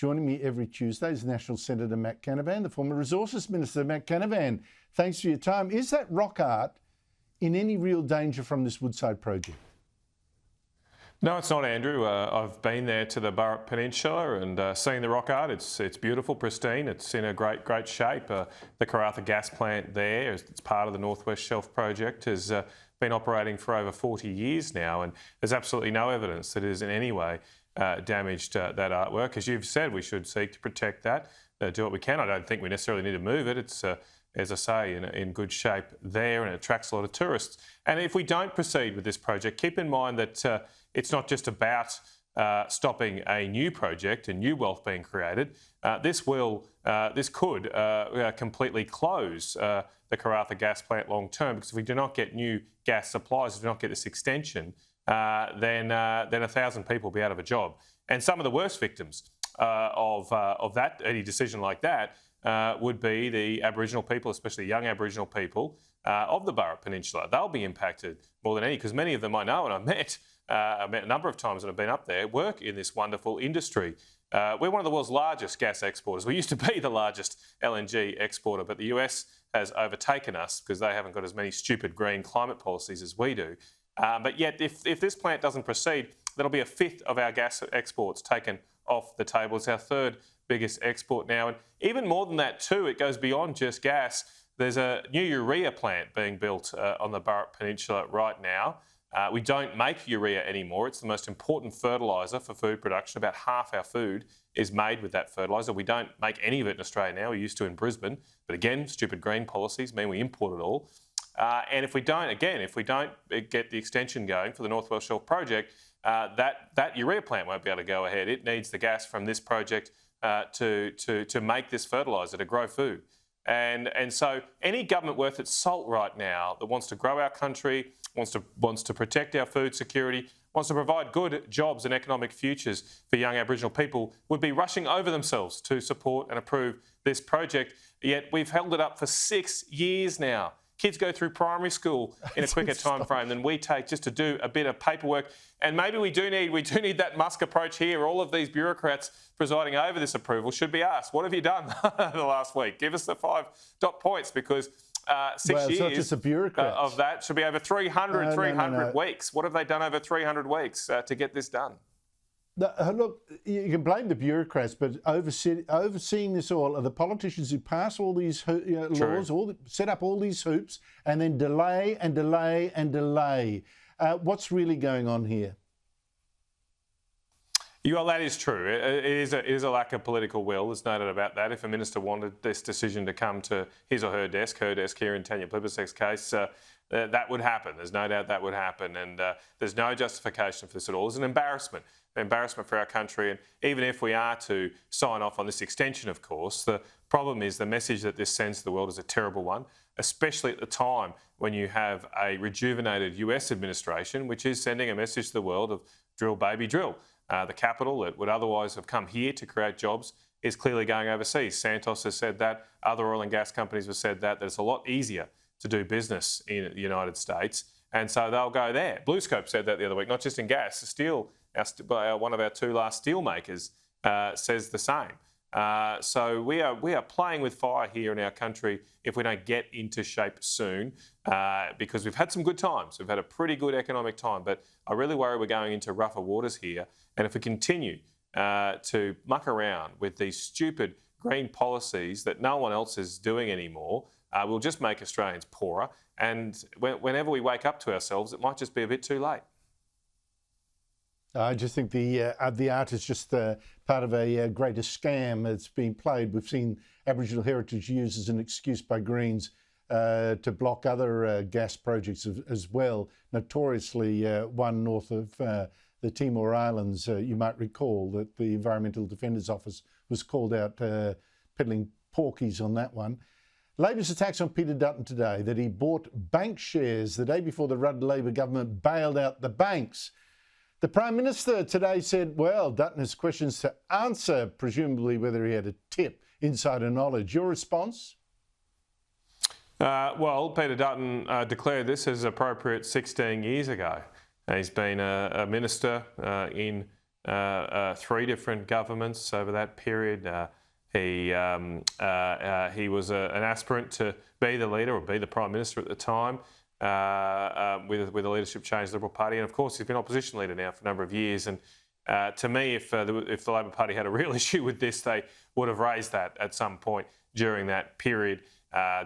Joining me every Tuesday is National Senator Matt Canavan, the former Resources Minister. Matt Canavan, thanks for your time. Is that rock art in any real danger from this Woodside project? No, it's not, Andrew. I've been there to the Burrup Peninsula and seen the rock art. It's beautiful, pristine. It's in a great shape. The Karratha gas plant there, it's part of the North West Shelf project, has been operating for over 40 years now, and there's absolutely no evidence that it has in any way damaged that artwork. As you've said, we should seek to protect that, do what we can. I don't think we necessarily need to move it. It's as I say, in good shape there, and it attracts a lot of tourists. And if we don't proceed with this project, keep in mind that it's not just about stopping a new project and new wealth being created. This could completely close the Karratha gas plant long term, because if we do not get new gas supplies, if we do not get this extension, then 1,000 people will be out of a job. And some of the worst victims of any decision like that would be the Aboriginal people, especially young Aboriginal people of the Burrup Peninsula. They'll be impacted more than any, because many of them I know and I've met a number of times and I've been up there, work in this wonderful industry. We're one of the world's largest gas exporters. We used to be the largest LNG exporter, but the US has overtaken us because they haven't got as many stupid green climate policies as we do. But yet, if this plant doesn't proceed, that'll be a fifth of our gas exports taken off the table. It's our third biggest export now. And even more than that too, it goes beyond just gas. There's a new urea plant being built on the Burrup Peninsula right now. We don't make urea anymore. It's the most important fertiliser for food production. About half our food is made with that fertiliser. We don't make any of it in Australia now. We used to in Brisbane. But again, stupid green policies mean we import it all. And if we don't get the extension going for the North West Shelf project, that urea plant won't be able to go ahead. It needs the gas from this project to make this fertiliser, to grow food. And so any government worth its salt right now that wants to grow our country, wants to protect our food security, wants to provide good jobs and economic futures for young Aboriginal people, would be rushing over themselves to support and approve this project. Yet we've held it up for 6 years now. Kids go through primary school in a quicker time frame than we take just to do a bit of paperwork. And maybe we do need that Musk approach here. All of these bureaucrats presiding over this approval should be asked, what have you done the last week? Give us the 5 dot points, because 6 years not just of that should be over 300 weeks. What have they done over 300 weeks to get this done? Look, you can blame the bureaucrats, but overseeing this all are the politicians who pass all these laws, set up all these hoops, and then delay and delay and delay. What's really going on here? Well, that is true. It is a lack of political will. There's no doubt about that. If a minister wanted this decision to come to his or her desk here in Tanya Plibersek's case, that would happen. There's no doubt that would happen. And there's no justification for this at all. It's an embarrassment for our country. And even if we are to sign off on this extension, of course, the problem is the message that this sends to the world is a terrible one, especially at the time when you have a rejuvenated US administration, which is sending a message to the world of drill, baby, drill. The capital that would otherwise have come here to create jobs is clearly going overseas. Santos has said that. Other oil and gas companies have said that it's a lot easier to do business in the United States. And so they'll go there. BlueScope said that the other week, not just in gas. Steel, one of our 2 last steel makers says the same. So we are playing with fire here in our country if we don't get into shape soon, because we've had some good times. We've had a pretty good economic time, but I really worry we're going into rougher waters here. And if we continue to muck around with these stupid green policies that no one else is doing anymore, we'll just make Australians poorer. And whenever we wake up to ourselves, it might just be a bit too late. I just think the art is just part of a greater scam that's being played. We've seen Aboriginal heritage used as an excuse by Greens to block other gas projects as well. Notoriously, one north of the Timor Islands, you might recall that the Environmental Defenders Office was called out peddling porkies on that one. Labor's attacks on Peter Dutton today, that he bought bank shares the day before the Rudd Labor government bailed out the banks. The Prime Minister today said, well, Dutton has questions to answer, presumably whether he had a tip, insider knowledge. Your response? Well, Peter Dutton declared this as appropriate 16 years ago. He's been a minister in 3 different governments over that period. He was an aspirant to be the leader or be the Prime Minister at the time with a leadership change, Liberal Party. And of course, he's been opposition leader now for a number of years. And to me, if the Labor Party had a real issue with this, they would have raised that at some point during that period.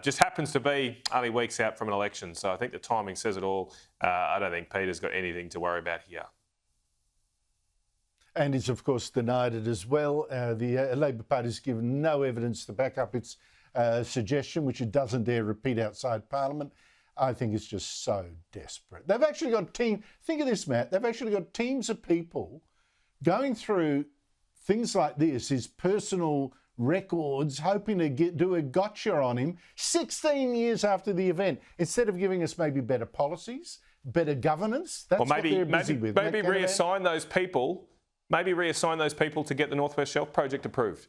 Just happens to be only weeks out from an election. So I think the timing says it all. I don't think Peter's got anything to worry about here. And he's, of course, denied it as well. The Labor Party's given no evidence to back up its suggestion, which it doesn't dare repeat outside Parliament. I think it's just so desperate. They've actually got think of this, Matt, they've actually got teams of people going through things like this, his personal records, hoping to do a gotcha on him 16 years after the event, instead of giving us maybe better policies, better governance. That's what they're busy with. Maybe reassign those people. Maybe reassign those people to get the North West Shelf project approved.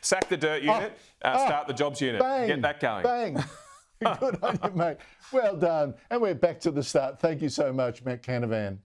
Sack the dirt unit, start the jobs unit, get that going. Bang. Good on you, mate. Well done. And we're back to the start. Thank you so much, Matt Canavan.